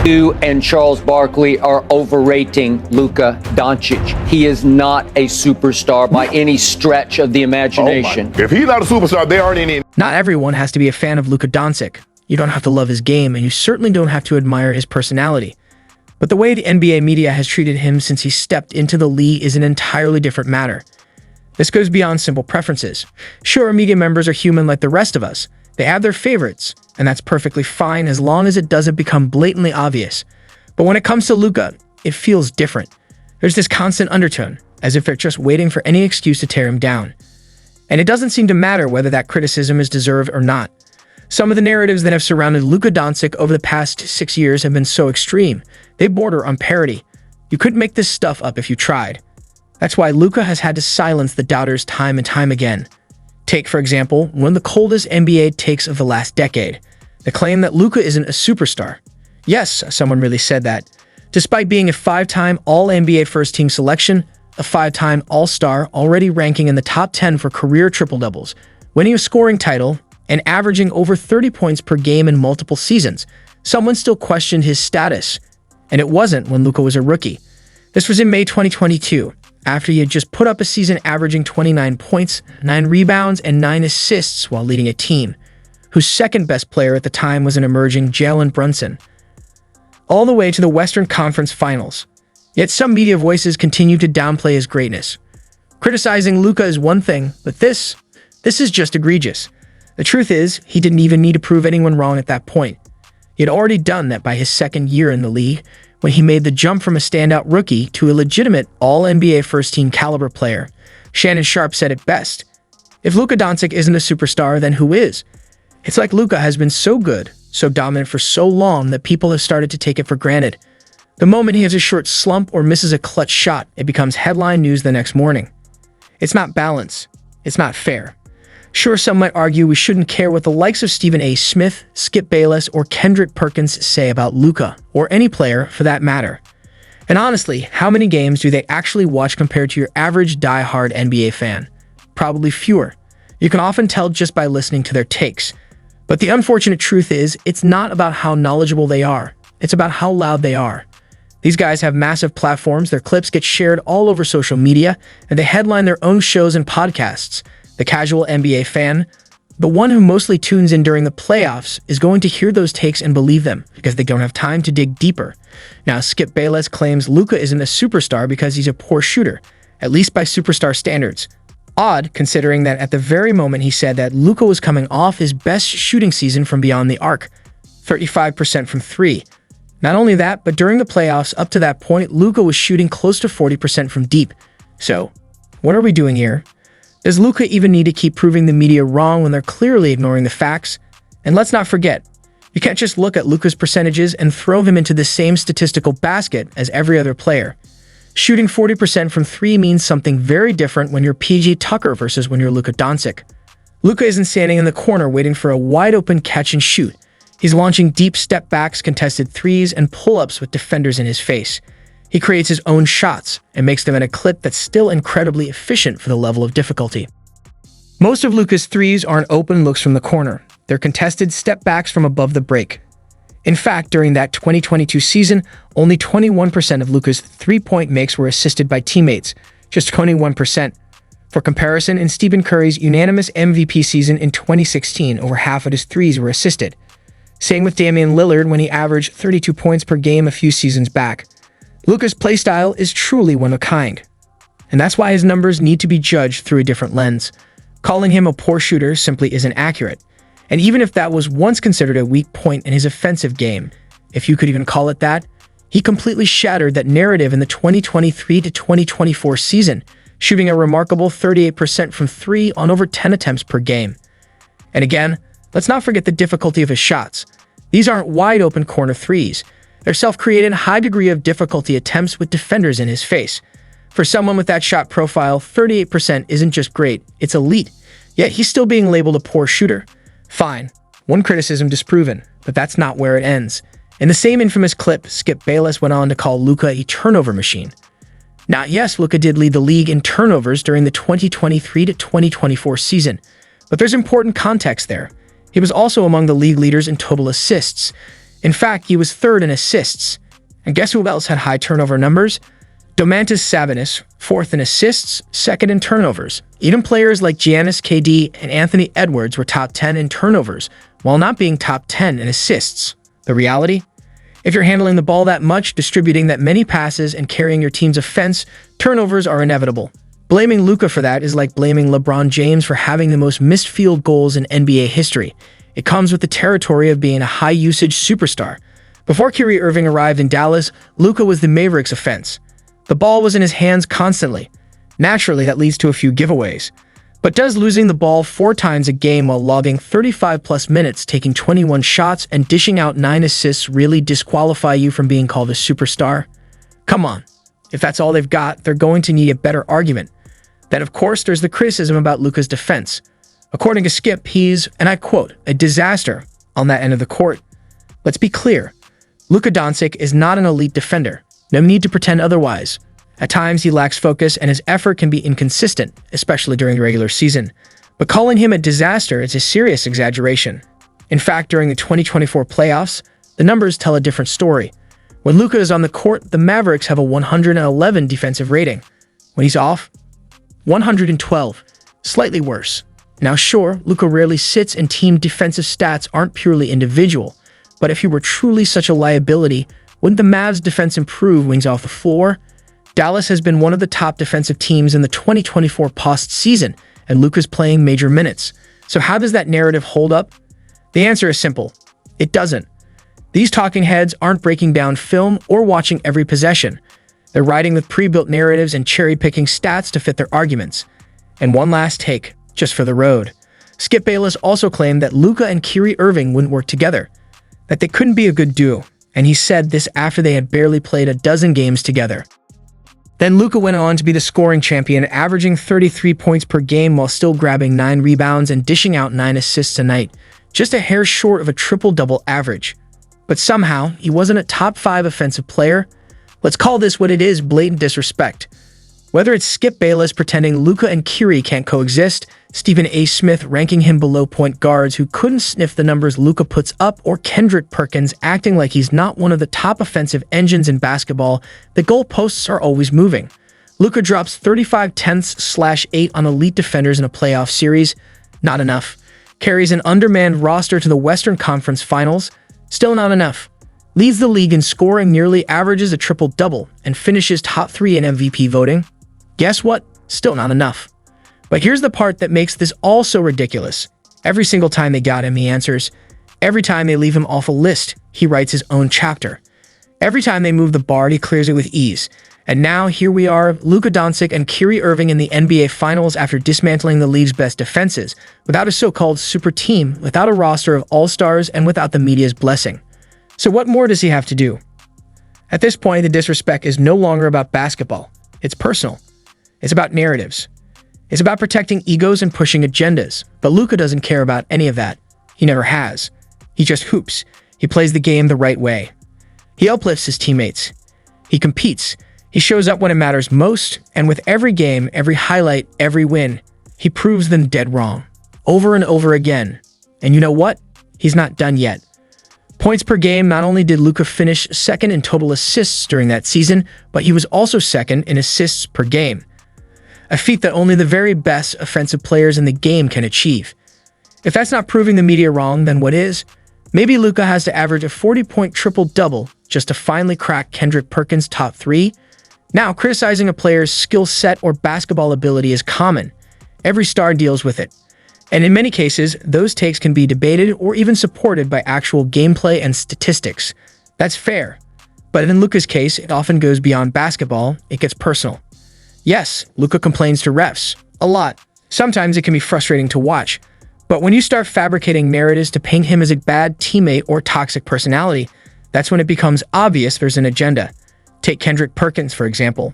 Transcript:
You and Charles Barkley are overrating Luka Dončić. He is not a superstar by any stretch of the imagination. If he's not a superstar, they aren't any. Not everyone has to be a fan of Luka Dončić. You don't have to love his game, and you certainly don't have to admire his personality. But the way the NBA media has treated him since he stepped into the league is an entirely different matter. This goes beyond simple preferences. Sure, media members are human like the rest of us. They have their favorites, and that's perfectly fine as long as it doesn't become blatantly obvious. But when it comes to Luka, it feels different. There's this constant undertone, as if they're just waiting for any excuse to tear him down. And it doesn't seem to matter whether that criticism is deserved or not. Some of the narratives that have surrounded Luka Dončić over the past 6 years have been so extreme, they border on parody. You couldn't make this stuff up if you tried. That's why Luka has had to silence the doubters time and time again. Take, for example, one of the coldest NBA takes of the last decade, the claim that Luka isn't a superstar. Yes, someone really said that. Despite being a 5-time All-NBA first-team selection, a 5-time All-Star already ranking in the top 10 for career triple-doubles, winning a scoring title, and averaging over 30 points per game in multiple seasons, someone still questioned his status. And it wasn't when Luka was a rookie. This was in May 2022. After he had just put up a season averaging 29 points, 9 rebounds, and 9 assists while leading a team, whose second best player at the time was an emerging Jalen Brunson. All the way to the Western Conference Finals. Yet some media voices continue to downplay his greatness. Criticizing Luka is one thing, but this is just egregious. The truth is, he didn't even need to prove anyone wrong at that point. He had already done that by his second year in the league, when he made the jump from a standout rookie to a legitimate All-NBA first-team caliber player. Shannon Sharpe said it best. If Luka Dončić isn't a superstar, then who is? It's like Luka has been so good, so dominant for so long that people have started to take it for granted. The moment he has a short slump or misses a clutch shot, it becomes headline news the next morning. It's not balance. It's not fair. Sure, some might argue we shouldn't care what the likes of Stephen A. Smith, Skip Bayless, or Kendrick Perkins say about Luka, or any player for that matter. And honestly, how many games do they actually watch compared to your average die-hard NBA fan? Probably fewer. You can often tell just by listening to their takes. But the unfortunate truth is, it's not about how knowledgeable they are. It's about how loud they are. These guys have massive platforms, their clips get shared all over social media, and they headline their own shows and podcasts. The casual NBA fan, the one who mostly tunes in during the playoffs, is going to hear those takes and believe them because they don't have time to dig deeper. Now, Skip Bayless claims Luka isn't a superstar because he's a poor shooter, at least by superstar standards. Odd, considering that at the very moment he said that Luka was coming off his best shooting season from beyond the arc, 35% from 3. Not only that, but during the playoffs up to that point, Luka was shooting close to 40% from deep. So, what are we doing here? Does Luka even need to keep proving the media wrong when they're clearly ignoring the facts? And let's not forget, you can't just look at Luka's percentages and throw him into the same statistical basket as every other player. Shooting 40% from 3 means something very different when you're PG Tucker versus when you're Luka Dončić. Luka isn't standing in the corner waiting for a wide-open catch and shoot. He's launching deep step-backs, contested threes, and pull-ups with defenders in his face. He creates his own shots and makes them at a clip that's still incredibly efficient for the level of difficulty. Most of Luka's threes aren't open looks from the corner. They're contested step-backs from above the break. In fact, during that 2022 season, only 21% of Luka's three-point makes were assisted by teammates, just 21%. For comparison, in Stephen Curry's unanimous MVP season in 2016, over half of his threes were assisted. Same with Damian Lillard when he averaged 32 points per game a few seasons back. Luka's playstyle is truly one of a kind. And that's why his numbers need to be judged through a different lens. Calling him a poor shooter simply isn't accurate. And even if that was once considered a weak point in his offensive game, if you could even call it that, he completely shattered that narrative in the 2023 to 2024 season, shooting a remarkable 38% from 3 on over 10 attempts per game. And again, let's not forget the difficulty of his shots. These aren't wide-open corner threes. They're self-created, high degree of difficulty attempts with defenders in his face. For someone with that shot profile, 38% isn't just great, it's elite. Yet he's still being labeled a poor shooter. Fine, one criticism disproven, but that's not where it ends. In the same infamous clip, Skip Bayless went on to call Luka a turnover machine. Now, yes, Luka did lead the league in turnovers during the 2023 to 2024 season, but there's important context there. He was also among the league leaders in total assists. In fact, he was third in assists. And guess who else had high turnover numbers? Domantas Sabonis, fourth in assists, second in turnovers. Even players like Giannis, KD, and Anthony Edwards were top 10 in turnovers, while not being top 10 in assists. The reality? If you're handling the ball that much, distributing that many passes, and carrying your team's offense, turnovers are inevitable. Blaming Luka for that is like blaming LeBron James for having the most missed field goals in NBA history. It comes with the territory of being a high-usage superstar. Before Kyrie Irving arrived in Dallas, Luka was the Mavericks' offense. The ball was in his hands constantly. Naturally, that leads to a few giveaways. But does losing the ball 4 times a game while logging 35-plus minutes, taking 21 shots, and dishing out 9 assists really disqualify you from being called a superstar? Come on. If that's all they've got, they're going to need a better argument. Then, of course, there's the criticism about Luka's defense. According to Skip, he's, and I quote, a disaster on that end of the court. Let's be clear. Luka Dončić is not an elite defender. No need to pretend otherwise. At times, he lacks focus and his effort can be inconsistent, especially during the regular season. But calling him a disaster is a serious exaggeration. In fact, during the 2024 playoffs, the numbers tell a different story. When Luka is on the court, the Mavericks have a 111 defensive rating. When he's off, 112, slightly worse. Now sure, Luka rarely sits and team defensive stats aren't purely individual, but if he were truly such a liability, wouldn't the Mavs' defense improve when he's off the floor? Dallas has been one of the top defensive teams in the 2024 postseason, and Luka's playing major minutes. So how does that narrative hold up? The answer is simple. It doesn't. These talking heads aren't breaking down film or watching every possession. They're writing with pre-built narratives and cherry-picking stats to fit their arguments. And one last take, just for the road. Skip Bayless also claimed that Luka and Kyrie Irving wouldn't work together, that they couldn't be a good duo, and he said this after they had barely played a dozen games together. Then Luka went on to be the scoring champion, averaging 33 points per game while still grabbing 9 rebounds and dishing out 9 assists a night, just a hair short of a triple-double average. But somehow, he wasn't a top 5 offensive player. Let's call this what it is, blatant disrespect. Whether it's Skip Bayless pretending Luka and Kyrie can't coexist, Stephen A. Smith ranking him below point guards who couldn't sniff the numbers Luka puts up, or Kendrick Perkins acting like he's not one of the top offensive engines in basketball, the goalposts are always moving. Luka drops 35/10/8 on elite defenders in a playoff series. Not enough. Carries an undermanned roster to the Western Conference Finals. Still not enough. Leads the league in scoring, nearly averages a triple-double, and finishes top 3 in MVP voting. Guess what? Still not enough. But here's the part that makes this all so ridiculous. Every single time they got him, he answers. Every time they leave him off a list, he writes his own chapter. Every time they move the bar, he clears it with ease. And now, here we are, Luka Dončić and Kyrie Irving in the NBA Finals after dismantling the league's best defenses, without a so-called super team, without a roster of all-stars, and without the media's blessing. So what more does he have to do? At this point, the disrespect is no longer about basketball. It's personal. It's about narratives. It's about protecting egos and pushing agendas. But Luka doesn't care about any of that. He never has. He just hoops. He plays the game the right way. He uplifts his teammates. He competes. He shows up when it matters most, and with every game, every highlight, every win, he proves them dead wrong. Over and over again. And you know what? He's not done yet. Points per game, not only did Luka finish second in total assists during that season, but he was also second in assists per game. A feat that only the very best offensive players in the game can achieve. If that's not proving the media wrong, then what is? Maybe Luka has to average a 40-point triple-double just to finally crack Kendrick Perkins' top 3? Now, criticizing a player's skill set or basketball ability is common. Every star deals with it. And in many cases, those takes can be debated or even supported by actual gameplay and statistics. That's fair. But in Luka's case, it often goes beyond basketball. It gets personal. Yes, Luka complains to refs. A lot. Sometimes it can be frustrating to watch. But when you start fabricating narratives to paint him as a bad teammate or toxic personality, that's when it becomes obvious there's an agenda. Take Kendrick Perkins, for example.